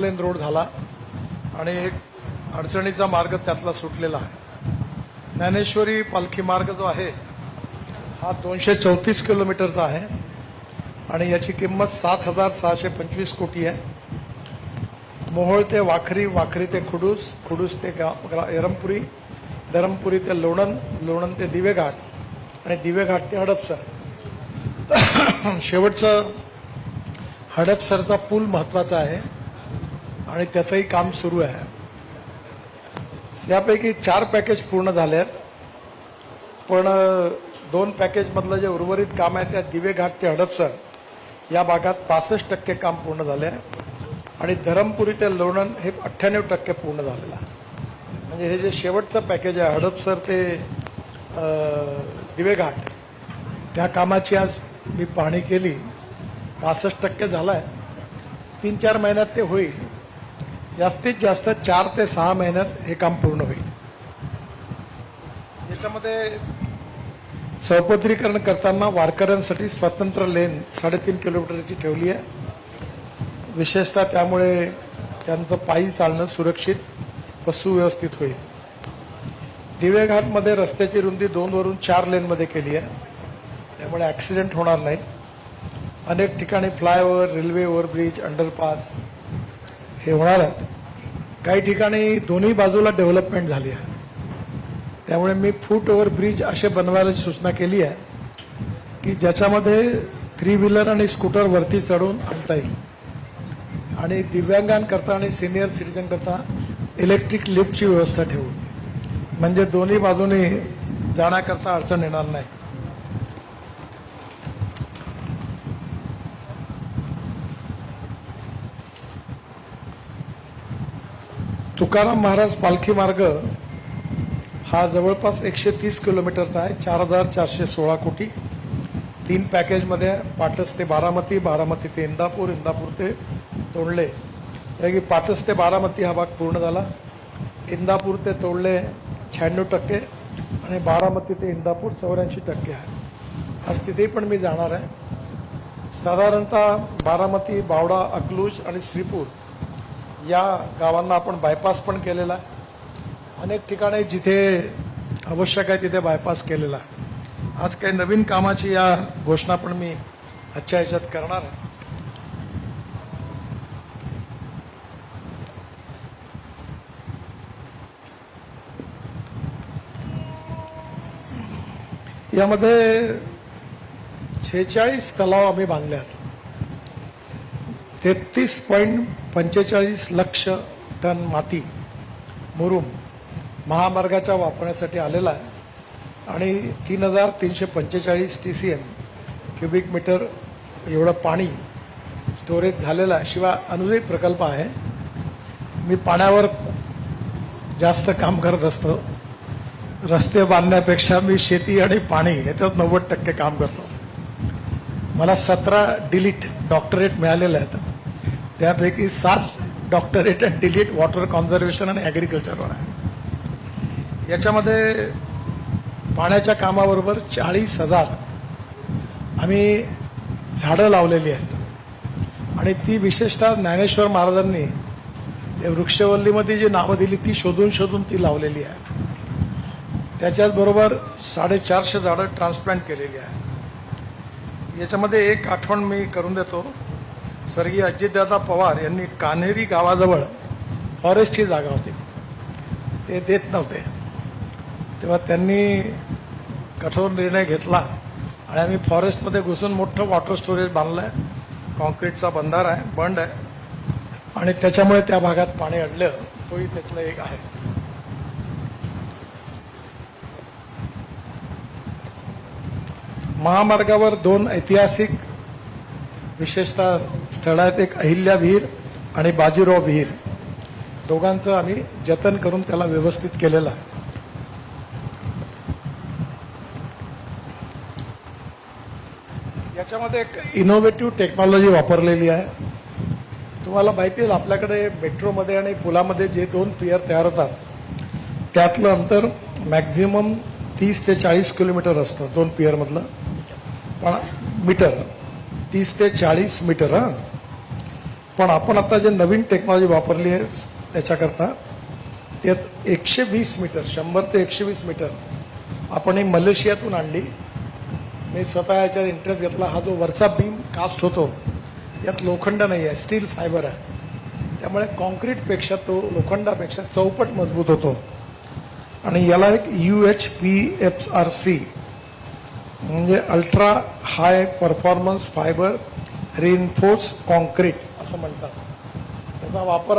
Lane road झाला आणि एक अडचणीचा मार्ग त्यातला सुटलेला आहे. ज्ञानेश्वरी पालखी मार्ग जो आहे हा 234 किलोमीटरचा आहे आणि याची किंमत 7,625 कोटी आहे. मोहोळ ते वाखरी, वाखरी ते खुडूस, खुडूस ते एरमपुरी, धरमपुरी ते लोणंद, लोणंद ते दिवेघाट आणि दिवेघाट ते हडपसर. शेवटचं हडपसरचा पूल महत्वाचा आहे आणि त्याचंही काम सुरू आहे. यापैकी 4 पॅकेज पूर्ण झाले आहेत, पण 2 पॅकेजमधलं जे उर्वरित काम आहे त्या दिवेघाट ते हडपसर या भागात 65% काम पूर्ण झाले आहे आणि धरमपुरी ते लोणंद हे 98% पूर्ण झालेलं आहे. म्हणजे हे जे शेवटचं पॅकेज आहे हडपसर ते दिवेघाट, त्या कामाची आज मी पाहणी केली. 65% झालं आहे. 3-4 महिन्यात ते होईल. जास्तीत जास्त 4 ते 6 महिन्यात हे काम पूर्ण होईल. याच्यामध्ये चौपदरीकरण करताना वारकऱ्यांसाठी स्वतंत्र लेन 3.5 किलोमीटरची ठेवली आहे. विशेषतः त्यामुळे त्यांचं पायी चालणं सुरक्षित व सुव्यवस्थित होईल. दिवेघाटमध्ये रस्त्याची रुंदी 2 वरून 4 लेनमध्ये केली आहे, त्यामुळे ॲक्सिडेंट होणार नाही. अनेक ठिकाणी फ्लायओव्हर, रेल्वे ओव्हरब्रिज, अंडरपास हे होणार आहेत. काही ठिकाणी दोन्ही बाजूला डेव्हलपमेंट झाली आहे, त्यामुळे मी फूट ओव्हरब्रिज असे बनवायला सूचना केली आहे की ज्याच्यामध्ये 3 व्हीलर आणि स्कूटर वरती चढून आणता येईल आणि दिव्यांगांकरता आणि सिनियर सिटीजनकरता इलेक्ट्रिक लिफ्टची व्यवस्था ठेवून, म्हणजे दोन्ही बाजूने जाण्याकरता अडचण येणार नाही. तुकाराम महाराज पालखी मार्ग हा जवळपास 130 किलोमीटरचा आहे. 4,416 कोटी. 3 पॅकेजमध्ये पाटस ते बारामती, बारामती ते इंदापूर, इंदापूर ते तोंडले. त्यापैकी पाटस ते बारामती हा भाग पूर्ण झाला. इंदापूर ते तोंडले 96% आणि बारामती ते इंदापूर 84% आहे. आज तिथे पण मी जाणार आहे. साधारणतः बारामती, बावडा, अकलूज आणि श्रीपूर या गावांना आपण बायपास पण केलेला आहे. अनेक ठिकाणी जिथे आवश्यक आहे तिथे बायपास केलेला आहे. आज काही नवीन कामाची या घोषणा पण मी आजच्या ह्याच्यात करणार आहे. यामध्ये 46 तलाव आम्ही बांधले आहेत. 33.45 लक्ष टन माती मुरुम महामार्गाच्या वापरण्यासाठी आलेला आहे आणि 3,345 TCM क्युबिक मीटर एवढं पाणी स्टोरेज झालेलं आहे. शिवाय अनुदानित प्रकल्प आहे. मी पाण्यावर जास्त काम करत असतो. रस्ते बांधण्यापेक्षा मी शेती आणि पाणी याच्यात 90% काम करतो. मला 17 डिलीट डॉक्टरेट मिळालेले आहेत. त्यापैकी 7 doctorate and delete water conservation आणि ॲग्रिकल्चरवर आहे. याच्यामध्ये पाण्याच्या कामाबरोबर 40,000 आम्ही झाडं लावलेली आहेत आणि ती विशेषतः ज्ञानेश्वर महाराजांनी वृक्षवल्लीमध्ये जी नावं दिली ती शोधून शोधून ती लावलेली आहे. त्याच्याचबरोबर 450 झाडं ट्रान्सप्लांट केलेली आहे. याच्यामध्ये एक आठवण मी करून देतो. स्वर्गीय अजितदादा पवार यांनी कान्हेरी गावाजवळ फॉरेस्टची जागा होती, ते देत नव्हते. तेव्हा त्यांनी कठोर निर्णय घेतला आणि आम्ही फॉरेस्टमध्ये घुसून मोठं वॉटर स्टोरेज बांधलं आहे. कॉन्क्रीटचा बंधारा आहे, बंड आहे आणि त्याच्यामुळे त्या भागात पाणी अडलं. तोही त्यातलं एक आहे. महामार्गावर 2 ऐतिहासिक विशेषतः स्थळ आहेत. एक अहिल्या विहीर आणि बाजीराव विहीर, दोघांचं आम्ही जतन करून त्याला व्यवस्थित केलेलं आहे. याच्यामध्ये एक इनोव्हेटिव्ह टेक्नॉलॉजी वापरलेली आहे. तुम्हाला माहिती आहे आपल्याकडे मेट्रोमध्ये आणि पुलामध्ये जे 2 पियर तयार होतात त्यातलं अंतर मॅक्झिमम 30 ते 40 किलोमीटर असतं 2 पियरमधलं. पण मीटर 30 ते 40 मीटर. पण आपण आता जे नवीन टेक्नॉलॉजी वापरली आहे त्याच्याकरता त्यात 120 मीटर 100 ते 120 मीटर आपण ही मलेशियातून आणली. मी स्वतः याच्यात इंटरेस्ट घेतला. हा जो वरचा बीम कास्ट होतो यात लोखंड नाही आहे, स्टील फायबर आहे. त्यामुळे कॉन्क्रीटपेक्षा तो लोखंडापेक्षा चौपट मजबूत होतो. आणि याला एक UHPFRC म्हणजे ultra high performance fibre reinforce concrete असं म्हणतात. त्याचा वापर